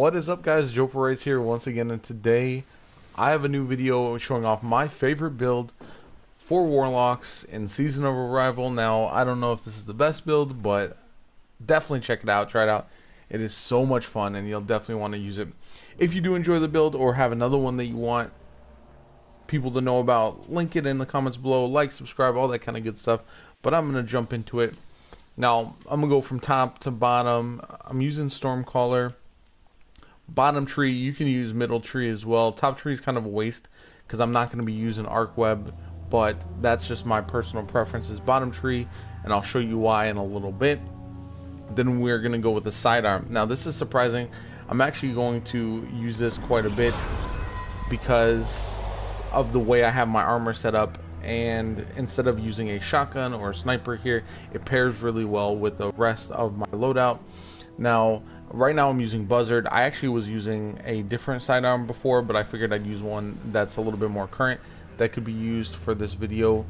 What is up, guys? Joe Perez here once again, and today I have a new video showing off my favorite build for Warlocks in Season of Arrival. Now, I don't know if this is the best build, but definitely check it out, try it out. It is so much fun, and you'll definitely want to use it. If you do enjoy the build or have another one that you want people to know about, link it in the comments below, like, subscribe, all that kind of good stuff. But I'm going to jump into it. Now, I'm going to go from top to bottom. I'm using Stormcaller. Bottom tree, you can use middle tree as well. Top tree is kind of a waste because I'm not going to be using arc web, but that's just my personal preferences. Bottom tree, and I'll show you why in a little bit. Then we're going to go with the sidearm. Now, this is surprising. I'm actually going to use this quite a bit because of the way I have my armor set up. And instead of using a shotgun or a sniper here, it pairs really well with the rest of my loadout. Now, right now I'm using Buzzard. I actually was using a different sidearm before, but I figured I'd use one that's a little bit more current that could be used for this video,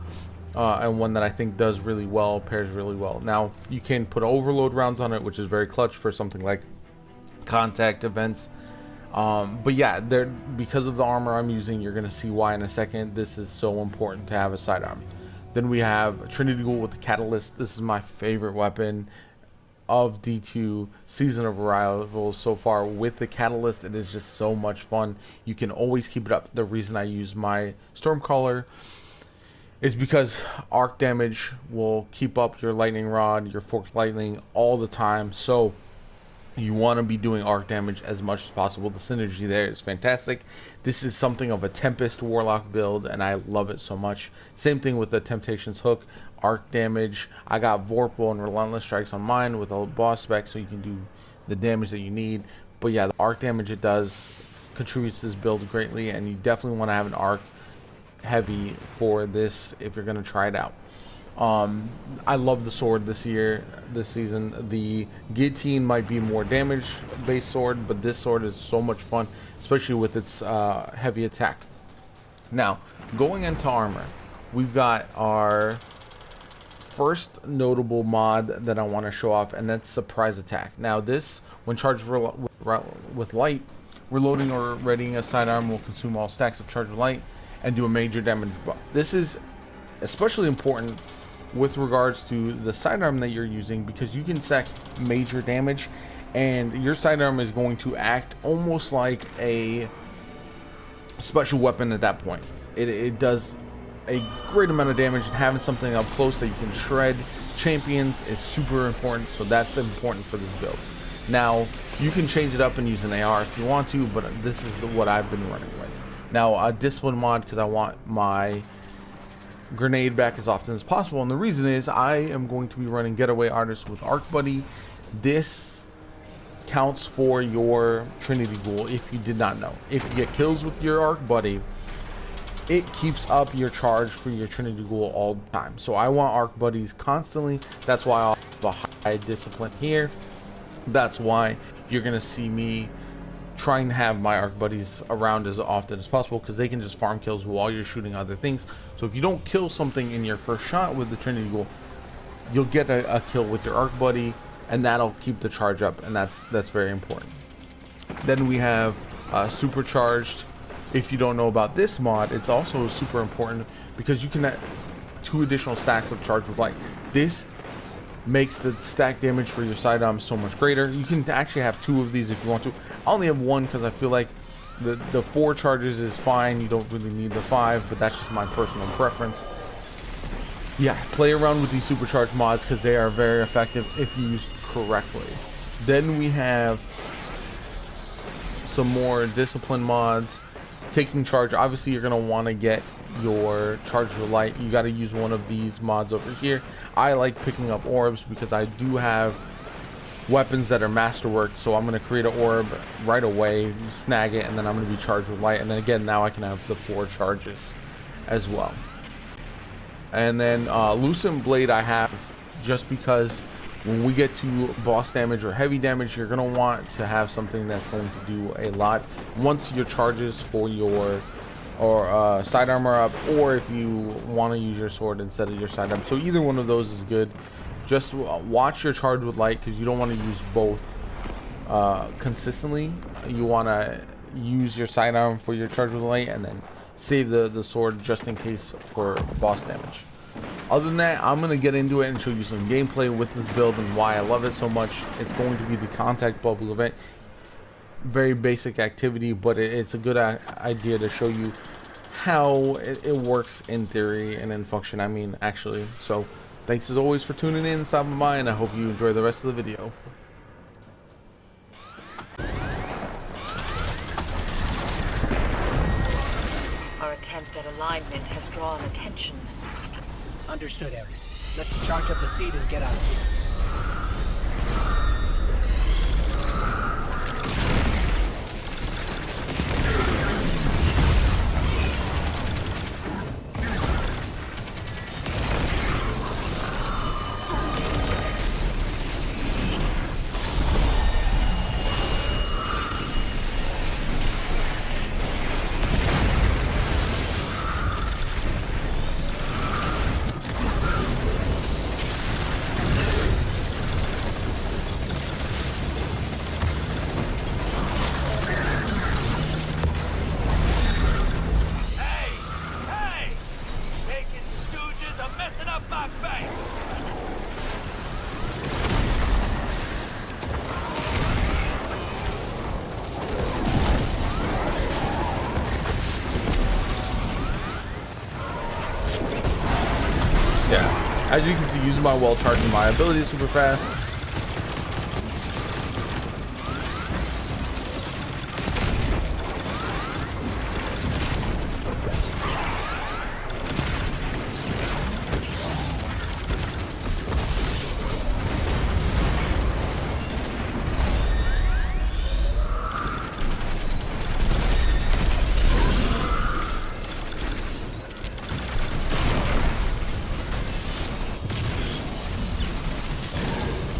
and one that I think does really well, pairs really well. Now, you can put overload rounds on it, which is very clutch for something like contact events. But yeah, because of the armor I'm using, you're gonna see why in a second. This is so important to have a sidearm. Then we have Trinity Ghoul with the Catalyst. This is my favorite weapon of D2 Season of Arrival so far. With the Catalyst, it is just so much fun. You can always keep it up. The reason I use my Stormcaller is because arc damage will keep up your lightning rod, your forked lightning all the time. So you want to be doing arc damage as much as possible. The synergy there is fantastic. This is something of a Tempest Warlock build, and I love it so much. Same thing with the Temptation's Hook. Arc damage. I got Vorpal and Relentless Strikes on mine with a boss spec, so you can do the damage that you need. But yeah, the arc damage it does contributes to this build greatly, and you definitely want to have an arc heavy for this if you're going to try it out. I love the sword this season. The Guillotine might be more damage based sword, but this sword is so much fun, especially with its heavy attack. Now, going into armor, we've got our first notable mod that I want to show off, and that's Surprise Attack. Now, this, when charged with light, reloading or readying a sidearm will consume all stacks of charged with light and do a major damage buff. This is especially important with regards to the sidearm that you're using, because you can stack major damage and your sidearm is going to act almost like a special weapon at that point. It does a great amount of damage, and having something up close that you can shred champions is super important. So that's important for this build. Now, you can change it up and use an AR if you want to, but this is what I've been running with. Now, a discipline mod, because I want my grenade back as often as possible, and the reason is I am going to be running Getaway Artist with Arc Buddy. This counts for your Trinity Ghoul if you did not know. If you get kills with your Arc Buddy, it keeps up your charge for your Trinity Ghoul all the time. So I want Arc Buddies constantly. That's why I'll have a high discipline here. That's why you're gonna see me trying to have my Arc Buddies around as often as possible, because they can just farm kills while you're shooting other things. So if you don't kill something in your first shot with the Trinity Ghoul, you'll get a kill with your Arc Buddy, and that'll keep the charge up, and that's very important. Then we have Supercharged. If you don't know about this mod, it's also super important because you can add 2 additional stacks of charge with light. This makes the stack damage for your sidearm so much greater. You can actually have 2 of these if you want to. I only have 1 because I feel like the 4 charges is fine. You don't really need the 5, but that's just my personal preference. Yeah, play around with these supercharged mods because they are very effective if used correctly. Then we have some more discipline mods. Taking charge, obviously you're going to want to get your charge with light. You got to use one of these mods over here. I like picking up orbs because I do have weapons that are masterworked, so I'm going to create an orb right away, snag it, and then I'm going to be charged with light. And then again, now I can have the 4 charges as well. And then Lucent Blade I have just because when we get to boss damage or heavy damage, you're going to want to have something that's going to do a lot once your charges for your sidearm are up, or if you want to use your sword instead of your sidearm. So either one of those is good. Just watch your charge with light because you don't want to use both consistently, you want to use your sidearm for your charge with light, and then save the sword just in case for boss damage. Other than that, I'm going to get into it and show you some gameplay with this build and why I love it so much. It's going to be the contact bubble event. Very basic activity, but it's a good idea to show you how it works in theory and in function, I mean actually. So thanks as always for tuning in and stopping by, and I hope you enjoy the rest of the video. Our attempt at alignment has drawn attention. Understood, Ares. Let's charge up the seed and get out of here. Yeah, as you can see, using my well charging my ability super fast.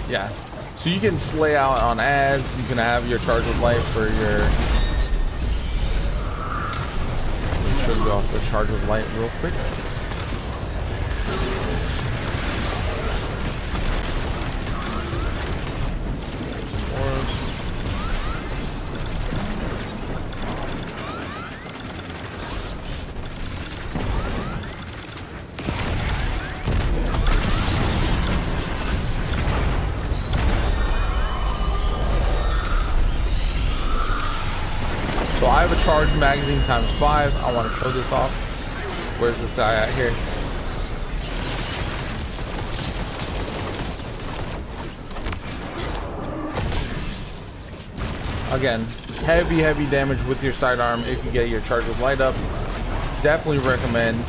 Yeah, so you can slay out on ads. You can have your charge with light for your. Show you off the charge with light real quick. So I have a charge magazine times 5. I want to show this off. Where's this guy at here? Again, heavy damage with your sidearm if you get your charge with light up. Definitely recommend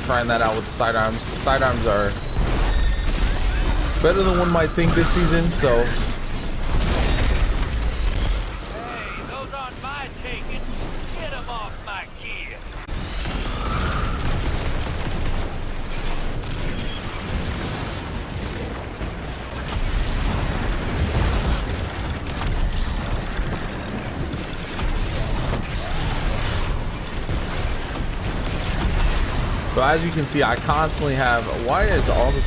trying that out with the sidearms. Sidearms are better than one might think this season, so. So as you can see, I constantly have. Why is all this?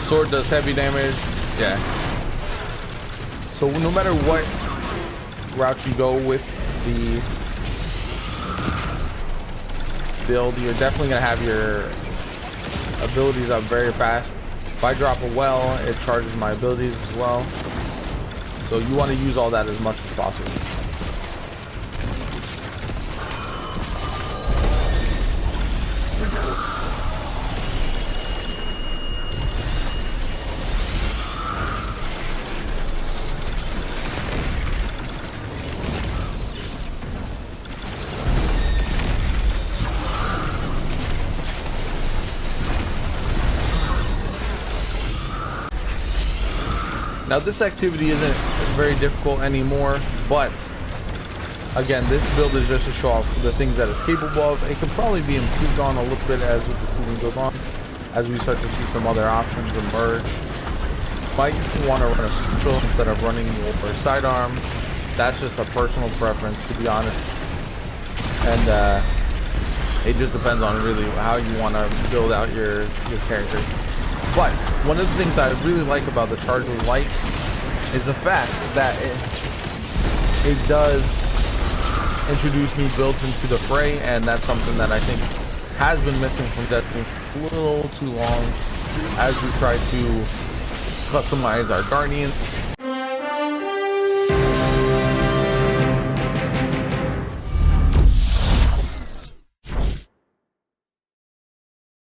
Sword does heavy damage. Yeah. So no matter what route you go with the build, you're definitely gonna have your abilities up very fast. If I drop a well, it charges my abilities as well. So you want to use all that as much as possible. Now this activity isn't very difficult anymore, but again, this build is just to show off the things that it's capable of. It can probably be improved on a little bit as the season goes on, as we start to see some other options emerge. might want to run a special instead of running your sidearm. That's just a personal preference, to be honest. And it just depends on really how you want to build out your character. But one of the things I really like about the Charger Light is the fact that it does introduce new builds into the fray, and that's something that I think has been missing from Destiny for a little too long as we try to customize our Guardians.